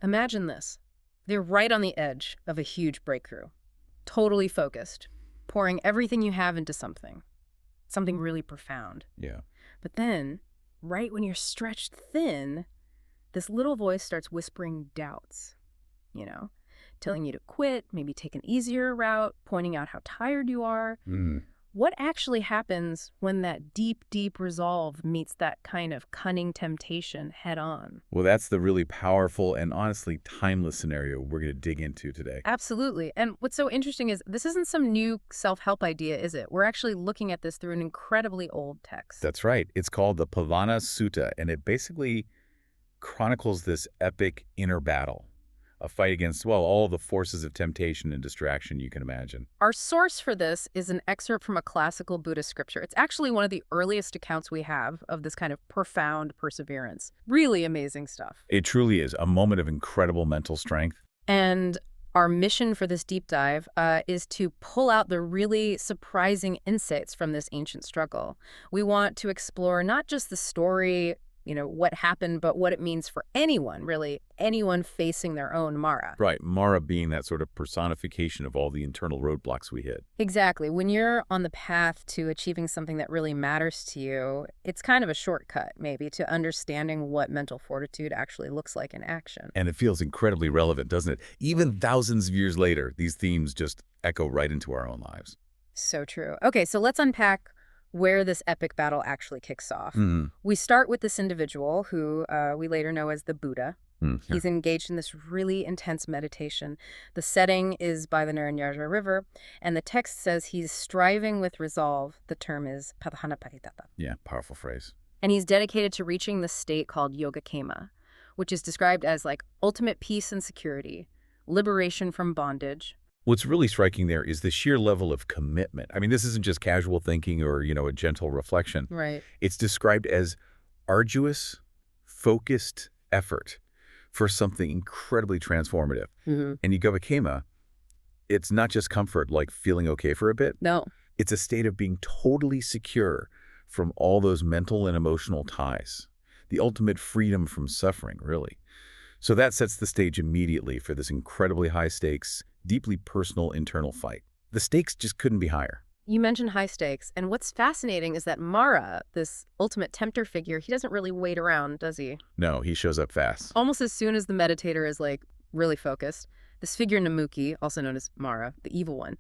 Imagine this. They're right on the edge of a huge breakthrough, totally focused, pouring everything you have into something really profound. Yeah. But then, right when you're stretched thin, this little voice starts whispering doubts, you know, telling you to quit, maybe take an easier route, pointing out how tired you are. Mm. What actually happens when that deep, deep resolve meets that kind of cunning temptation head on? Well, that's the really powerful and honestly timeless scenario we're going to dig into today. Absolutely. And what's so interesting is this isn't some new self-help idea, is it? We're actually looking at this through an incredibly old text. That's right. It's called the Padhānasutta, and it basically chronicles this epic inner battle, a fight against, well, all the forces of temptation and distraction you can imagine. Our source for this is an excerpt from a classical Buddhist scripture. It's actually one of the earliest accounts we have of this kind of profound perseverance. Really amazing stuff. It truly is a moment of incredible mental strength. And our mission for this deep dive is to pull out the really surprising insights from this ancient struggle. We want to explore not just the story, what happened, but what it means for anyone, really, anyone facing their own Māra. Right, Māra being that sort of personification of all the internal roadblocks we hit. Exactly. When you're on the path to achieving something that really matters to you, it's kind of a shortcut, maybe, to understanding what mental fortitude actually looks like in action. And it feels incredibly relevant, doesn't it? Even thousands of years later, these themes just echo right into our own lives. So true. Okay, so let's unpack where this epic battle actually kicks off. Mm. We start with this individual who we later know as the Buddha. Mm. He's engaged in this really intense meditation. The setting is by the Naranyarja River, and the text says he's striving with resolve. The term is Padhānasutta. Yeah, powerful phrase. And he's dedicated to reaching the state called yogakkema, which is described as like ultimate peace and security, liberation from bondage. What's really striking there is the sheer level of commitment. I mean, this isn't just casual thinking or, a gentle reflection. Right. It's described as arduous, focused effort for something incredibly transformative. Mm-hmm. And yogakkema, it's not just comfort, like feeling okay for a bit. No. It's a state of being totally secure from all those mental and emotional ties. The ultimate freedom from suffering, really. So that sets the stage immediately for this incredibly high stakes, deeply personal internal fight. The stakes just couldn't be higher. You mentioned high stakes, and what's fascinating is that Māra, this ultimate tempter figure, he doesn't really wait around, does he? No, he shows up fast. Almost as soon as the meditator is, really focused, this figure Namuki, also known as Māra, the evil one,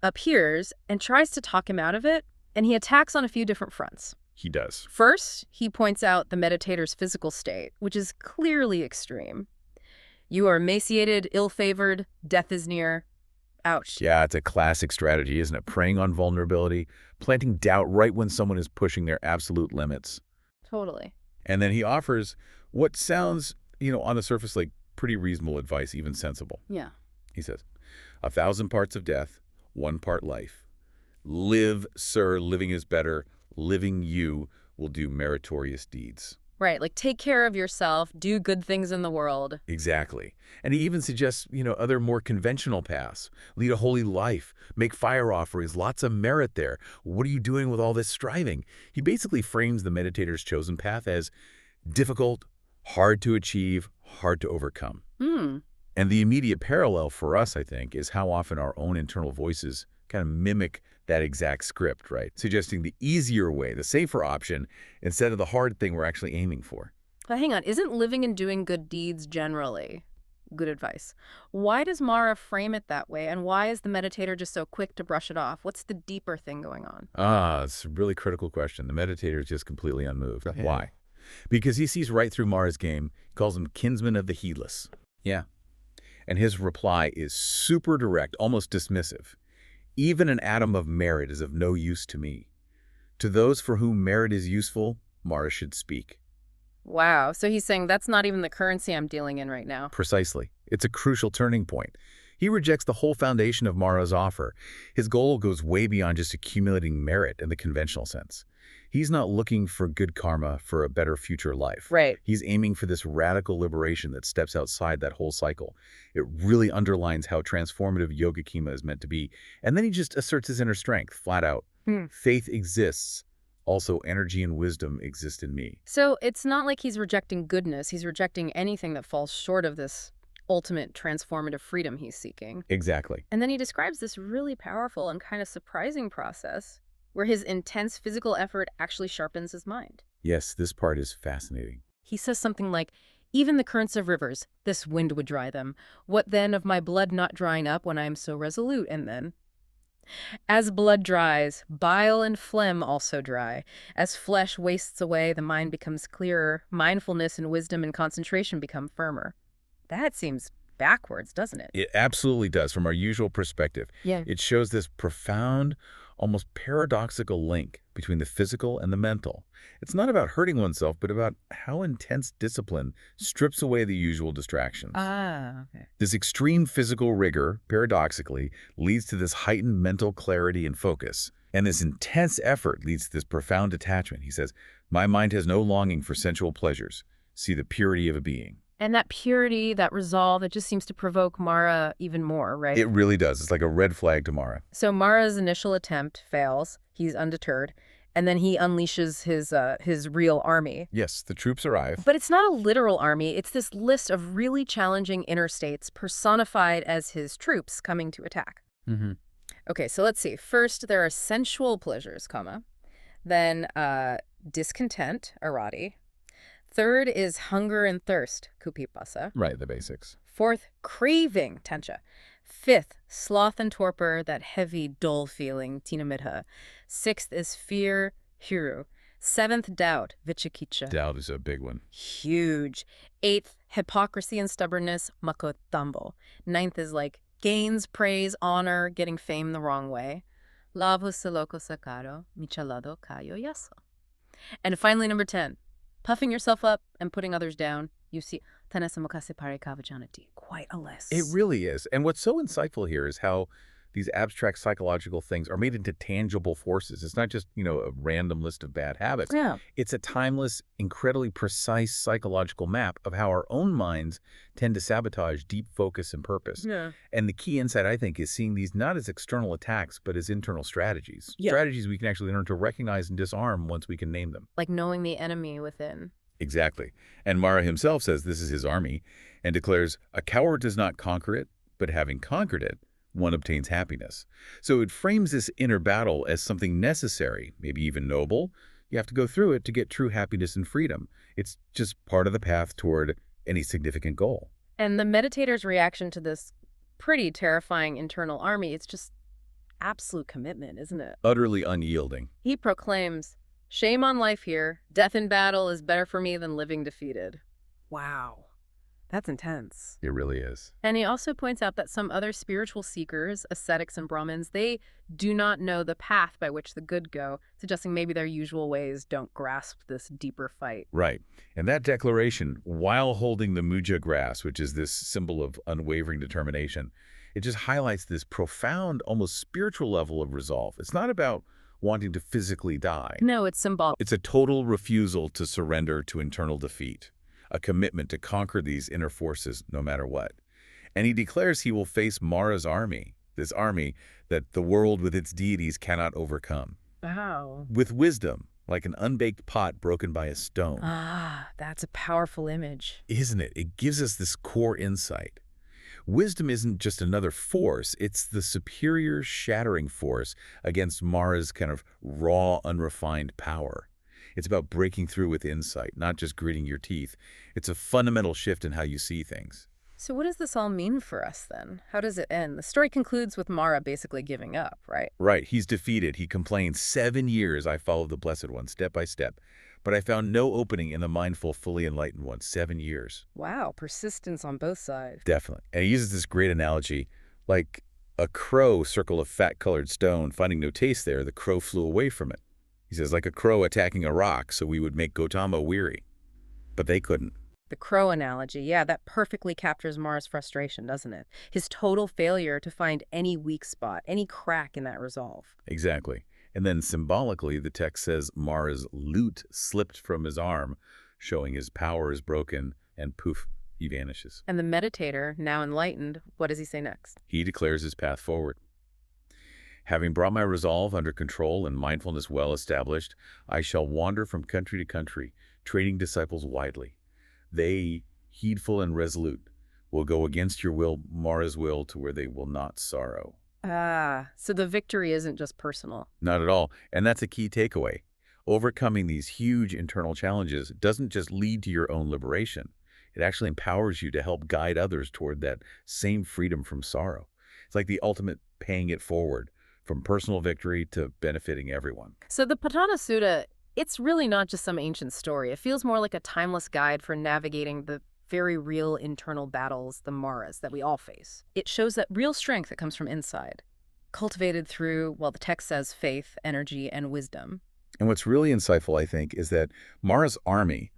appears and tries to talk him out of it, and he attacks on a few different fronts. He does. First, he points out the meditator's physical state, which is clearly extreme. You are emaciated, ill-favored, death is near. Ouch. Yeah, it's a classic strategy, isn't it? Preying on vulnerability, planting doubt right when someone is pushing their absolute limits. Totally. And then he offers what sounds, on the surface like pretty reasonable advice, even sensible. Yeah. He says, 1,000 parts of death, 1 part life. Live, sir, living is better. Living you will do meritorious deeds. Right, take care of yourself, do good things in the world. Exactly. And he even suggests, other more conventional paths. Lead a holy life, make fire offerings, lots of merit there. What are you doing with all this striving? He basically frames the meditator's chosen path as difficult, hard to achieve, hard to overcome. And the immediate parallel for us, I think, is how often our own internal voices kind of mimic that exact script, right? Suggesting the easier way, the safer option, instead of the hard thing we're actually aiming for. But hang on, isn't living and doing good deeds generally good advice? Why does Māra frame it that way, and why is the meditator just so quick to brush it off? What's the deeper thing going on? It's a really critical question. The meditator is just completely unmoved. Why? Because he sees right through Māra's game, calls him kinsman of the heedless. Yeah. And his reply is super direct, almost dismissive. Even an atom of merit is of no use to me. To those for whom merit is useful, Māra should speak. Wow. So he's saying that's not even the currency I'm dealing in right now. Precisely. It's a crucial turning point. He rejects the whole foundation of Māra's offer. His goal goes way beyond just accumulating merit in the conventional sense. He's not looking for good karma for a better future life. Right. He's aiming for this radical liberation that steps outside that whole cycle. It really underlines how transformative yogakkema is meant to be. And then he just asserts his inner strength, flat out. Faith exists. Also, energy and wisdom exist in me. So it's not like he's rejecting goodness. He's rejecting anything that falls short of this ultimate transformative freedom he's seeking. Exactly. And then he describes this really powerful and kind of surprising process where his intense physical effort actually sharpens his mind. Yes, this part is fascinating. He says something like, "Even the currents of rivers, this wind would dry them. What then of my blood not drying up when I am so resolute?" And then, "As blood dries, bile and phlegm also dry. As flesh wastes away, the mind becomes clearer. Mindfulness and wisdom and concentration become firmer." That seems backwards, doesn't it? It absolutely does from our usual perspective. Yeah. It shows this profound, almost paradoxical link between the physical and the mental. It's not about hurting oneself, but about how intense discipline strips away the usual distractions. Ah, okay. This extreme physical rigor, paradoxically, leads to this heightened mental clarity and focus. And this intense effort leads to this profound detachment. He says, "My mind has no longing for sensual pleasures. See the purity of a being." And that purity, that resolve, it just seems to provoke Māra even more, right? It really does. It's like a red flag to Māra. So Mara's initial attempt fails. He's undeterred. And then he unleashes his real army. Yes, the troops arrive. But it's not a literal army. It's this list of really challenging inner states personified as his troops coming to attack. Mm-hmm. Okay, so let's see. First, there are sensual pleasures, then discontent, arati. Third is hunger and thirst, kupipasa. Right, the basics. Fourth, craving, tencha. Fifth, sloth and torpor, that heavy, dull feeling, tinamidha. Sixth is fear, hiru. Seventh, doubt, vichikiccha. Doubt is a big one. Huge. Eighth, hypocrisy and stubbornness, makotambo. Ninth is like gains, praise, honor, getting fame the wrong way. Lavo siloko sakaro, michalado kayo yaso. And finally, number 10, puffing yourself up and putting others down. You see, tanasamokase pare kavajanati. Quite a list. It really is. And what's so insightful here is how these abstract psychological things are made into tangible forces. It's not just, a random list of bad habits. Yeah. It's a timeless, incredibly precise psychological map of how our own minds tend to sabotage deep focus and purpose. Yeah. And the key insight, I think, is seeing these not as external attacks, but as internal strategies. Yeah. Strategies we can actually learn to recognize and disarm once we can name them. Like knowing the enemy within. Exactly. And Māra himself says this is his army and declares, "A coward does not conquer it, but having conquered it, one obtains happiness." So it frames this inner battle as something necessary, maybe even noble. You have to go through it to get true happiness and freedom. It's just part of the path toward any significant goal. And the meditator's reaction to this pretty terrifying internal army, it's just absolute commitment, isn't it? Utterly unyielding. He proclaims, "Shame on life here. Death in battle is better for me than living defeated." Wow. That's intense. It really is. And he also points out that some other spiritual seekers, ascetics and Brahmins, they do not know the path by which the good go, suggesting maybe their usual ways don't grasp this deeper fight. Right. And that declaration, while holding the muja grass, which is this symbol of unwavering determination, it just highlights this profound, almost spiritual level of resolve. It's not about wanting to physically die. No, it's symbolic. It's a total refusal to surrender to internal defeat, a commitment to conquer these inner forces no matter what. And he declares he will face Māra's army, this army that the world with its deities cannot overcome. Wow. With wisdom, like an unbaked pot broken by a stone. Ah, that's a powerful image. Isn't it? It gives us this core insight. Wisdom isn't just another force, it's the superior shattering force against Māra's kind of raw, unrefined power. It's about breaking through with insight, not just gritting your teeth. It's a fundamental shift in how you see things. So what does this all mean for us then? How does it end? The story concludes with Māra basically giving up, right? Right, he's defeated. He complains, 7 years I followed the Blessed One, step by step. But I found no opening in the mindful, fully enlightened one. 7 years. Wow, persistence on both sides. Definitely. And he uses this great analogy, like a crow circled a fat-colored stone. Finding no taste there, the crow flew away from it. He says, like a crow attacking a rock, so we would make Gautama weary. But they couldn't. The crow analogy, yeah, that perfectly captures Māra's frustration, doesn't it? His total failure to find any weak spot, any crack in that resolve. Exactly. And then symbolically, the text says Māra's lute slipped from his arm, showing his power is broken, and poof, he vanishes. And the meditator, now enlightened, what does he say next? He declares his path forward. Having brought my resolve under control and mindfulness well established, I shall wander from country to country, training disciples widely. They, heedful and resolute, will go against your will, Mara's will, to where they will not sorrow. Ah, so the victory isn't just personal. Not at all. And that's a key takeaway. Overcoming these huge internal challenges doesn't just lead to your own liberation. It actually empowers you to help guide others toward that same freedom from sorrow. It's like the ultimate paying it forward, from personal victory to benefiting everyone. So the Padhānasutta, it's really not just some ancient story. It feels more like a timeless guide for navigating the very real internal battles, the Māras, that we all face. It shows that real strength that comes from inside, cultivated through, well, the text says faith, energy, and wisdom. And what's really insightful, I think, is that Mara's army,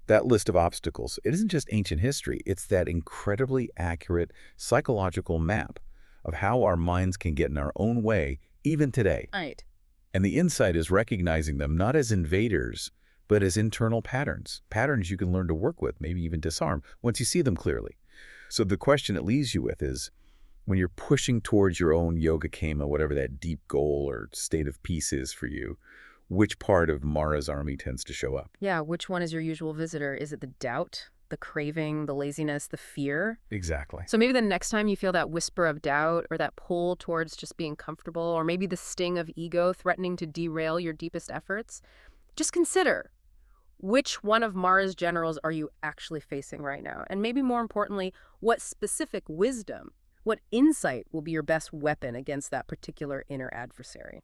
that list of obstacles, it isn't just ancient history. It's that incredibly accurate psychological map of how our minds can get in our own way, even today. Right. And the insight is recognizing them not as invaders, but as internal patterns, patterns you can learn to work with, maybe even disarm, once you see them clearly. So the question it leaves you with is, when you're pushing towards your own yoga-kama, whatever that deep goal or state of peace is for you, which part of Mara's army tends to show up? Yeah, which one is your usual visitor? Is it the doubt, the craving, the laziness, the fear? Exactly. So maybe the next time you feel that whisper of doubt or that pull towards just being comfortable, or maybe the sting of ego threatening to derail your deepest efforts, just consider, which one of Mara's generals are you actually facing right now? And maybe more importantly, what specific wisdom, what insight will be your best weapon against that particular inner adversary?